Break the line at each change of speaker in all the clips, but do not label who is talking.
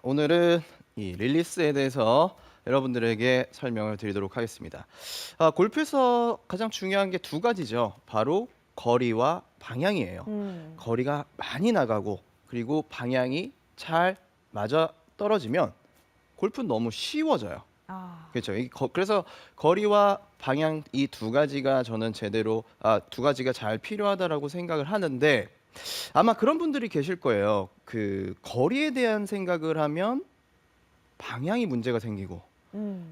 오늘은 이 릴리스에 대해서 여러분들에게 설명을 드리도록 하겠습니다. 골프에서 가장 중요한 게 두 가지죠. 바로 거리와 방향이에요. 거리가 많이 나가고 그리고 방향이 잘 맞아 떨어지면 골프는 너무 쉬워져요. 그렇죠. 그래서 거리와 방향 이 두 가지가 저는 두 가지가 잘 필요하다라고 생각을 하는데 아마 그런 분들이 계실 거예요. 그 거리에 대한 생각을 하면 방향이 문제가 생기고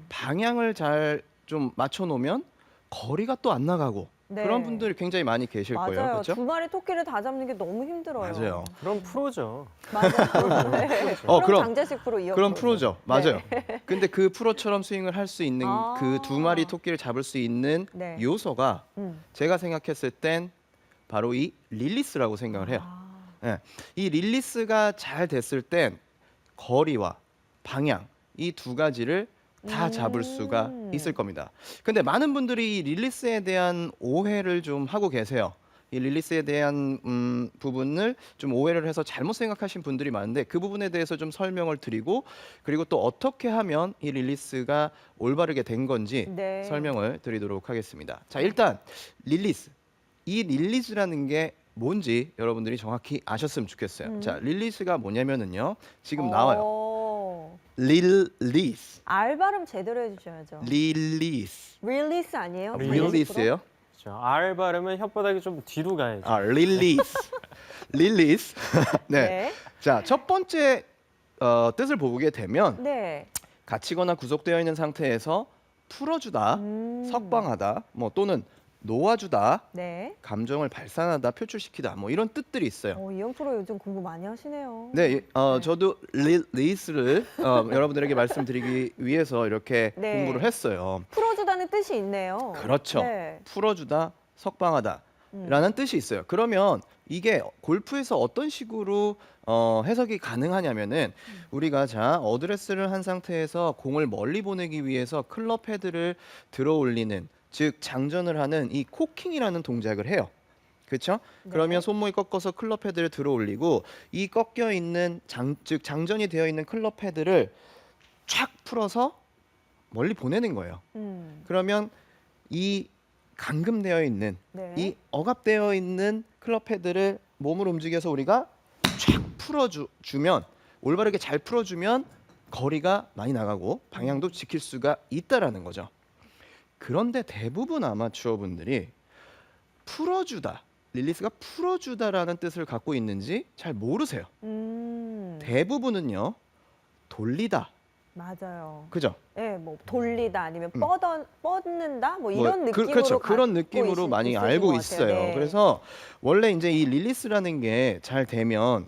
방향을 잘 좀 맞춰 놓으면 거리가 또 안 나가고 그런
네.
분들이 굉장히 많이 계실 거예요.
맞아요.
그렇죠?
두 마리 토끼를 다 잡는 게 너무 힘들어요.
맞아요.
그럼 프로죠.
맞아요. 네.
어,
그럼 장재식 프로 이어
그런
프로.
프로죠. 맞아요. 근데 그 프로처럼 스윙을 할 수 있는
아.
그 두 마리 토끼를 잡을 수 있는
네.
요소가
음.
제가 생각했을 땐 바로 이 릴리스라고 생각을 해요. 예. 이 릴리스가 잘 됐을 땐 거리와 방향 이 두 가지를 다 잡을 수가 있을 겁니다. 근데 많은 분들이 이 릴리스에 대한 오해를 좀 하고 계세요. 이 릴리스에 대한 부분을 좀 오해를 해서 잘못 생각하신 분들이 많은데 그 부분에 대해서 좀 설명을 드리고 그리고 또 어떻게 하면 이 릴리스가 올바르게 된 건지
네.
설명을 드리도록 하겠습니다. 자, 일단 릴리스. 이 릴리스라는 게 뭔지 여러분들이 정확히 아셨으면 좋겠어요. 자, 릴리스가 뭐냐면은요. 지금 나와요. 릴리스.
알 발음 제대로 해주셔야죠.
릴리스.
릴리스 아니에요?
릴리스예요?
그렇죠. R 발음은 혓바닥이 좀 뒤로 가야죠.
아, 릴리스. 릴리스. 네.
네.
자, 첫 번째 뜻을 보게 되면
네.
갇히거나 구속되어 있는 상태에서 풀어주다, 석방하다, 뭐 또는 놓아주다,
네.
감정을 발산하다, 표출시키다, 뭐 이런 뜻들이 있어요.
이영 프로 요즘 공부 많이 하시네요.
네, 저도 릴리스를 여러분들에게 말씀드리기 위해서 이렇게
네.
공부를 했어요.
풀어주다는 뜻이 있네요.
그렇죠.
네.
풀어주다, 석방하다라는 뜻이 있어요. 그러면 이게 골프에서 어떤 식으로 해석이 가능하냐면은 우리가 어드레스를 한 상태에서 공을 멀리 보내기 위해서 클럽 헤드를 들어 올리는 즉 장전을 하는 이 코킹이라는 동작을 해요. 그렇죠?
네.
그러면 손목이 꺾어서 클럽 헤드를 들어 올리고 이 꺾여 있는 즉 장전이 되어 있는 클럽 헤드를 촥 풀어서 멀리 보내는 거예요. 그러면 이 감금되어 있는
네.
이 억압되어 있는 클럽 헤드를 몸으로 움직여서 우리가 촥 풀어주면 올바르게 잘 풀어주면 거리가 많이 나가고 방향도 지킬 수가 있다라는 거죠. 그런데 대부분 아마추어 분들이 풀어주다, 릴리스가 풀어주다라는 뜻을 갖고 있는지 잘 모르세요. 대부분은요 돌리다,
맞아요.
그죠?
네, 뭐 돌리다 아니면
음.
뻗는다 뭐 이런 느낌으로
그렇죠. 그런
갖고
느낌으로 많이
있으신
알고
것 같아요.
있어요.
네.
그래서 원래 이제 이 릴리스라는 게 잘 되면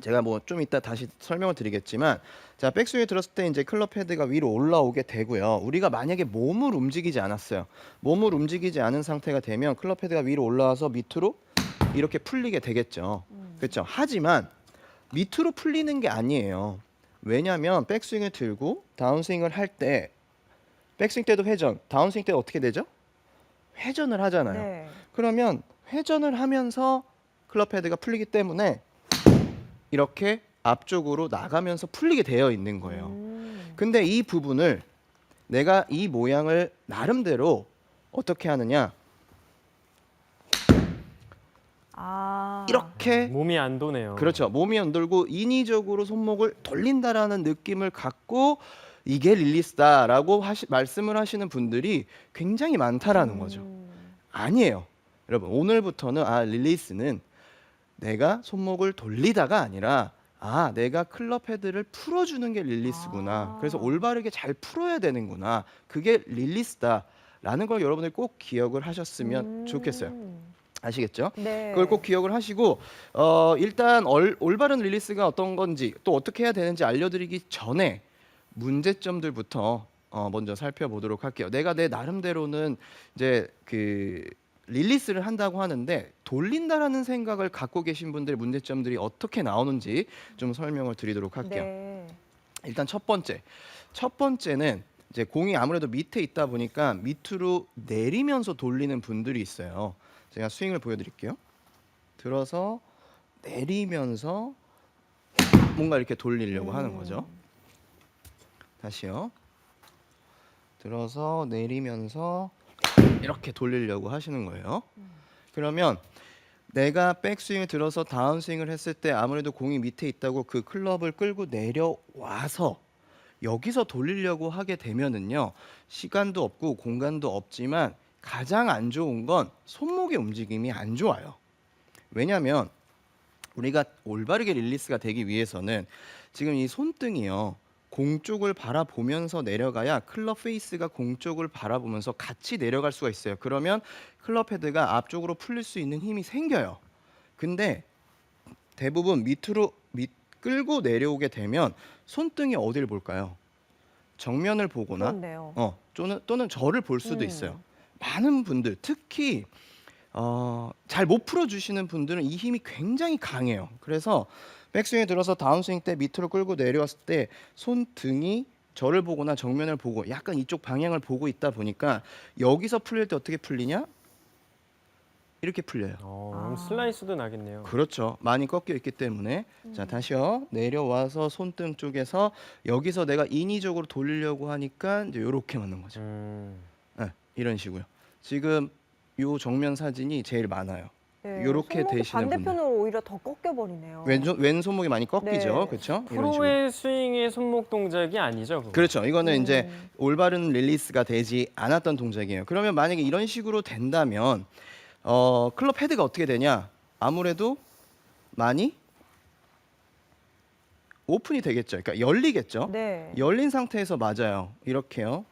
제가 뭐 좀 이따 다시 설명을 드리겠지만 자, 백스윙에 들었을 때 이제 클럽 헤드가 위로 올라오게 되고요. 우리가 만약에 몸을 움직이지 않았어요. 몸을 움직이지 않은 상태가 되면 클럽 헤드가 위로 올라와서 밑으로 이렇게 풀리게 되겠죠. 그렇죠. 하지만 밑으로 풀리는 게 아니에요. 왜냐하면 백스윙을 들고 다운스윙을 할 때 백스윙 때도 회전, 다운스윙 때도 어떻게 되죠? 회전을 하잖아요.
네.
그러면 회전을 하면서 클럽 헤드가 풀리기 때문에 이렇게 앞쪽으로 나가면서 풀리게 되어 있는 거예요. 근데 이 부분을 내가 이 모양을 나름대로 어떻게 하느냐? 이렇게
몸이 안 도네요.
그렇죠. 몸이 안 돌고 인위적으로 손목을 돌린다라는 느낌을 갖고 이게 릴리스다라고 말씀을 하시는 분들이 굉장히 많다라는 거죠. 아니에요. 여러분, 오늘부터는 릴리스는 내가 손목을 돌리다가 아니라 내가 클럽 헤드를 풀어주는 게 릴리스구나. 그래서 올바르게 잘 풀어야 되는구나. 그게 릴리스다라는 걸 여러분들 꼭 기억을 하셨으면 좋겠어요. 아시겠죠?
네.
그걸 꼭 기억을 하시고 일단 올바른 릴리스가 어떤 건지 또 어떻게 해야 되는지 알려드리기 전에 문제점들부터 먼저 살펴보도록 할게요. 내가 내 나름대로는 이제 그 릴리스를 한다고 하는데 돌린다라는 생각을 갖고 계신 분들의 문제점들이 어떻게 나오는지 좀 설명을 드리도록 할게요.
네.
일단 첫 번째는 이제 공이 아무래도 밑에 있다 보니까 밑으로 내리면서 돌리는 분들이 있어요. 제가 스윙을 보여드릴게요. 들어서 내리면서 뭔가 이렇게 돌리려고 하는 거죠. 다시요. 들어서 내리면서 이렇게 돌리려고 하시는 거예요. 그러면 내가 백스윙을 들어서 다운스윙을 했을 때 아무래도 공이 밑에 있다고 그 클럽을 끌고 내려와서 여기서 돌리려고 하게 되면은요, 시간도 없고 공간도 없지만 가장 안 좋은 건 손목의 움직임이 안 좋아요. 왜냐하면 우리가 올바르게 릴리스가 되기 위해서는 지금 이 손등이요, 공 쪽을 바라보면서 내려가야 클럽 페이스가 공 쪽을 바라보면서 같이 내려갈 수가 있어요. 그러면 클럽 헤드가 앞쪽으로 풀릴 수 있는 힘이 생겨요. 근데 대부분 밑으로 끌고 내려오게 되면 손등이 어디를 볼까요? 정면을 보거나
그런데요.
또는 저를 볼 수도 있어요. 많은 분들, 특히 잘 못 풀어주시는 분들은 이 힘이 굉장히 강해요. 그래서 백스윙에 들어서 다운스윙 때 밑으로 끌고 내려왔을 때 손등이 저를 보거나 정면을 보고 약간 이쪽 방향을 보고 있다 보니까 여기서 풀릴 때 어떻게 풀리냐? 이렇게 풀려요.
그럼 슬라이스도 나겠네요.
그렇죠. 많이 꺾여 있기 때문에. 자, 다시요. 내려와서 손등 쪽에서 여기서 내가 인위적으로 돌리려고 하니까 이제 이렇게 맞는 거죠. 네, 이런 식으로요. 지금 요 정면 사진이 제일 많아요.
네,
요렇게
손목이
되시는 분들.
반대편으로 오히려 더 꺾여버리네요.
왼 손목이 많이 꺾이죠.
네.
그렇죠? 이런 식으로.
프로의 스윙의 손목 동작이 아니죠. 그거.
그렇죠. 이거는 이제 올바른 릴리스가 되지 않았던 동작이에요. 그러면 만약에 이런 식으로 된다면 클럽 헤드가 어떻게 되냐? 아무래도 많이 오픈이 되겠죠. 그러니까 열리겠죠.
네.
열린 상태에서 맞아요. 이렇게요.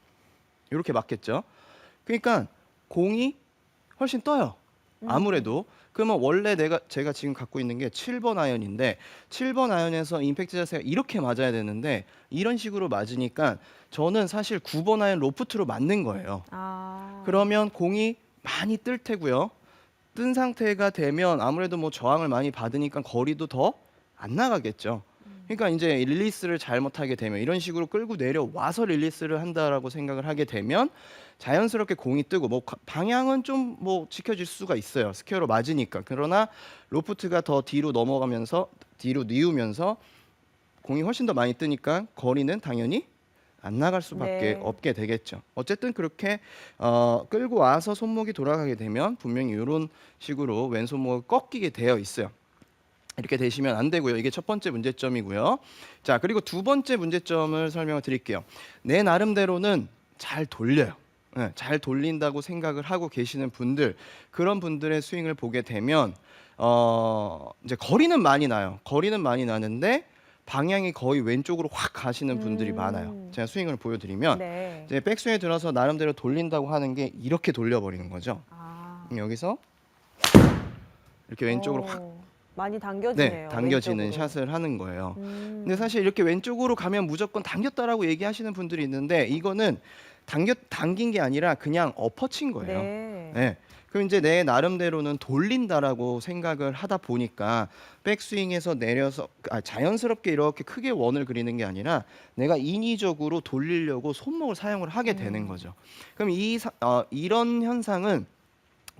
이렇게 맞겠죠. 그러니까 공이 훨씬 떠요. 아무래도. 그러면 원래 제가 지금 갖고 있는 게 7번 아이언인데 7번 아이언에서 임팩트 자세가 이렇게 맞아야 되는데 이런 식으로 맞으니까 저는 사실 9번 아이언 로프트로 맞는 거예요. 그러면 공이 많이 뜰 테고요. 뜬 상태가 되면 아무래도 뭐 저항을 많이 받으니까 거리도 더 안 나가겠죠. 그러니까 이제 릴리스를 잘못하게 되면 이런 식으로 끌고 내려와서 릴리스를 한다라고 생각을 하게 되면 자연스럽게 공이 뜨고 뭐 방향은 좀 뭐 지켜질 수가 있어요. 스퀘어로 맞으니까. 그러나 로프트가 더 뒤로 넘어가면서 뒤로 뉘우면서 공이 훨씬 더 많이 뜨니까 거리는 당연히 안 나갈 수밖에
네.
없게 되겠죠. 어쨌든 그렇게 끌고 와서 손목이 돌아가게 되면 분명히 이런 식으로 왼손목을 꺾이게 되어 있어요. 이렇게 되시면 안 되고요. 이게 첫 번째 문제점이고요. 자, 그리고 두 번째 문제점을 설명을 드릴게요. 내 나름대로는 잘 돌려요. 네, 잘 돌린다고 생각을 하고 계시는 분들, 그런 분들의 스윙을 보게 되면 이제 거리는 많이 나요. 거리는 많이 나는데 방향이 거의 왼쪽으로 확 가시는 분들이 많아요. 제가 스윙을 보여드리면
네.
이제 백스윙에 들어서 나름대로 돌린다고 하는 게 이렇게 돌려버리는 거죠. 여기서 이렇게 왼쪽으로 확
많이 당겨지네요.
네, 당겨지는
왼쪽으로.
샷을 하는 거예요. 근데 사실 이렇게 왼쪽으로 가면 무조건 당겼다라고 얘기하시는 분들이 있는데 이거는 당긴 게 아니라 그냥 엎어친 거예요.
네.
네. 그럼 이제 내 나름대로는 돌린다라고 생각을 하다 보니까 백스윙에서 내려서 자연스럽게 이렇게 크게 원을 그리는 게 아니라 내가 인위적으로 돌리려고 손목을 사용을 하게 되는 거죠. 그럼 이런 현상은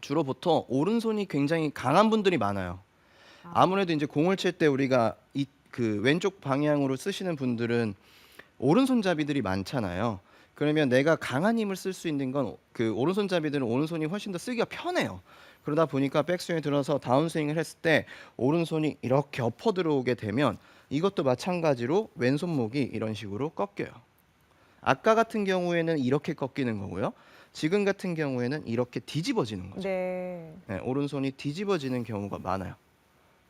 주로 보통 오른손이 굉장히 강한 분들이 많아요. 아무래도 이제 공을 칠 때 우리가 그 왼쪽 방향으로 쓰시는 분들은 오른손잡이들이 많잖아요. 그러면 내가 강한 힘을 쓸 수 있는 건 그 오른손잡이들은 오른손이 훨씬 더 쓰기가 편해요. 그러다 보니까 백스윙에 들어서 다운스윙을 했을 때 오른손이 이렇게 엎어 들어오게 되면 이것도 마찬가지로 왼손목이 이런 식으로 꺾여요. 아까 같은 경우에는 이렇게 꺾이는 거고요. 지금 같은 경우에는 이렇게 뒤집어지는 거죠.
네.
네, 오른손이 뒤집어지는 경우가 많아요.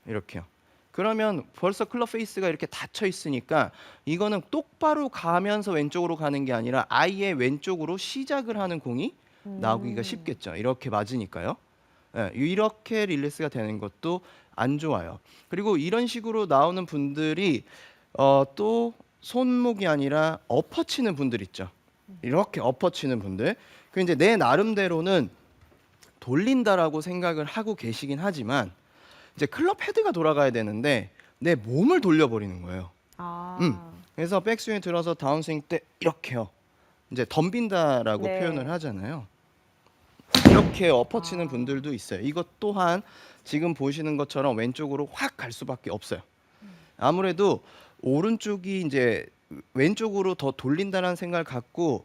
이렇게요. 그러면 벌써 클럽 페이스가 이렇게 닫혀 있으니까 이거는 똑바로 가면서 왼쪽으로 가는 게 아니라 아예 왼쪽으로 시작을 하는 공이 나오기가 쉽겠죠. 이렇게 맞으니까요. 네, 이렇게 릴리스가 되는 것도 안 좋아요. 그리고 이런 식으로 나오는 분들이 또 손목이 아니라 엎어치는 분들 있죠. 이렇게 엎어치는 분들. 그 이제 내 나름대로는 돌린다라고 생각을 하고 계시긴 하지만 이제 클럽 헤드가 돌아가야 되는데 내 몸을 돌려버리는 거예요. 그래서 백스윙에 들어서 다운스윙 때 이렇게요. 이제 덤빈다라고
네.
표현을 하잖아요. 이렇게 엎어치는 분들도 있어요. 이것 또한 지금 보시는 것처럼 왼쪽으로 확 갈 수밖에 없어요. 아무래도 오른쪽이 이제 왼쪽으로 더 돌린다는 생각을 갖고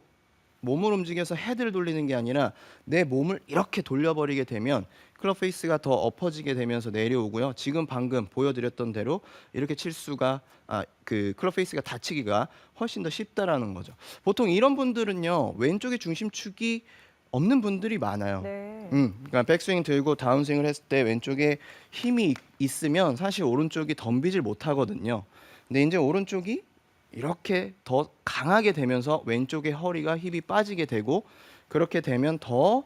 몸을 움직여서 헤드를 돌리는 게 아니라 내 몸을 이렇게 돌려버리게 되면 클럽 페이스가 더 엎어지게 되면서 내려오고요. 지금 방금 보여드렸던 대로 이렇게 칠 수가 그 클럽 페이스가 닫히기가 훨씬 더 쉽다라는 거죠. 보통 이런 분들은요 왼쪽에 중심축이 없는 분들이 많아요.
네.
그러니까 백스윙 들고 다운스윙을 했을 때 왼쪽에 힘이 있으면 사실 오른쪽이 덤비질 못하거든요. 근데 이제 오른쪽이 이렇게 더 강하게 되면서 왼쪽의 허리가 힘이 빠지게 되고 그렇게 되면 더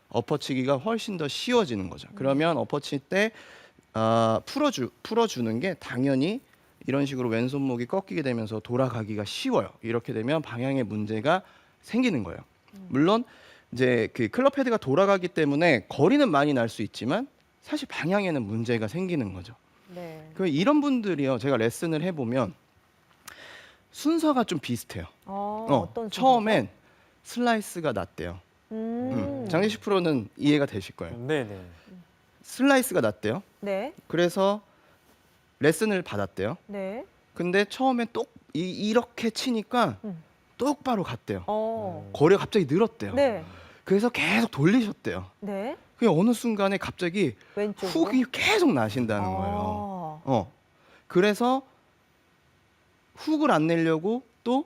엎어치기가 훨씬 더 쉬워지는 거죠. 그러면 엎어칠 때 풀어주는 게 당연히 이런 식으로 왼손목이 꺾이게 되면서 돌아가기가 쉬워요. 이렇게 되면 방향에 문제가 생기는 거예요. 물론 이제 그 클럽 헤드가 돌아가기 때문에 거리는 많이 날 수 있지만 사실 방향에는 문제가 생기는 거죠.
네.
그 이런 분들이요. 제가 레슨을 해보면 순서가 좀 비슷해요.
어떤
처음엔 슬라이스가 낫대요. 장재식 프로는 이해가 되실 거예요.
네네.
슬라이스가 낫대요.
네.
그래서 레슨을 받았대요.
네.
근데 처음엔 이렇게 치니까
음.
똑바로 갔대요.
어.
거리가 갑자기 늘었대요.
네.
그래서 계속 돌리셨대요.
네.
그 어느 순간에 갑자기
왼쪽으로.
훅이 계속 나신다는 거예요. 그래서 훅을 안 내려고 또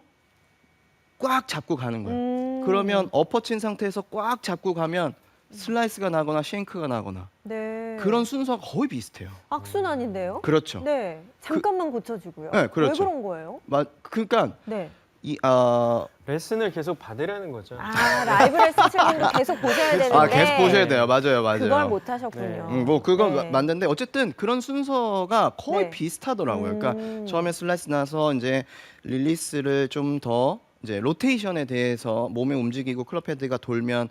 꽉 잡고 가는 거예요. 그러면 엎어친 상태에서 꽉 잡고 가면 슬라이스가 나거나 쉔크가 나거나
네.
그런 순서가 거의 비슷해요.
악순환인데요?
그렇죠.
네. 잠깐만 고쳐지고요.
네, 그렇죠.
왜 그런 거예요?
그러니까
네.
레슨을 계속 받으라는 거죠.
라이브 레슨 채널도 계속 보셔야 되는데.
계속 보셔야 돼요. 맞아요.
그걸 못 하셨군요.
네.
뭐 그건
네.
맞는데 어쨌든 그런 순서가 거의
네.
비슷하더라고요. 그러니까 처음에 슬라이스 나서 이제 릴리스를 좀 더 이제 로테이션에 대해서 몸에 움직이고 클럽 헤드가 돌면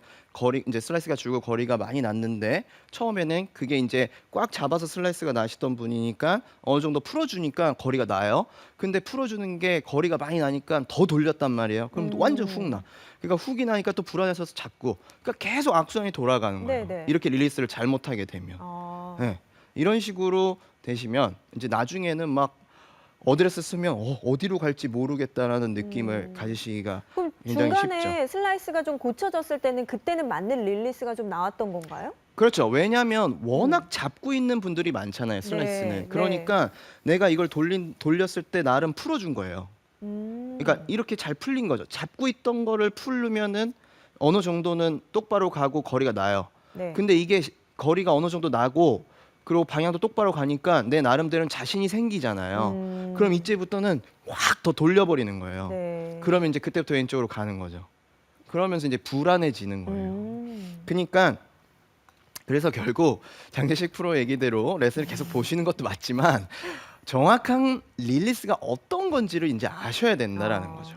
이제 슬라이스가 줄고 거리가 많이 났는데 처음에는 그게 이제 꽉 잡아서 슬라이스가 나시던 분이니까 어느 정도 풀어주니까 거리가 나요. 근데 풀어주는 게 거리가 많이 나니까 더 돌렸단 말이에요. 그럼 완전 훅 나. 그러니까 훅이 나니까 또 불안해서 잡고 그러니까 계속 악순환이 돌아가는 거예요.
네네.
이렇게 릴리스를 잘못하게 되면. 네. 이런 식으로 되시면 이제 나중에는 막 어드레스 쓰면 어디로 갈지 모르겠다라는 느낌을 가지시기가
그럼
굉장히
중간에
쉽죠.
슬라이스가 좀 고쳐졌을 때는 그때는 맞는 릴리스가 좀 나왔던 건가요?
그렇죠. 왜냐하면 워낙 잡고 있는 분들이 많잖아요. 슬라이스는.
네,
그러니까 내가 이걸 돌렸을 때 나름 풀어준 거예요. 그러니까 이렇게 잘 풀린 거죠. 잡고 있던 거를 풀르면은 어느 정도는 똑바로 가고 거리가 나요.
네.
근데 이게 거리가 어느 정도 나고 그리고 방향도 똑바로 가니까 내 나름대로는 자신이 생기잖아요. 그럼 이제부터는 확 더 돌려버리는 거예요.
네.
그러면 이제 그때부터 왼쪽으로 가는 거죠. 그러면서 이제 불안해지는 거예요. 그러니까 그래서 결국 장재식 프로 얘기대로 레슨을 계속 보시는 것도 맞지만 정확한 릴리스가 어떤 건지를 이제 아셔야 된다라는 거죠.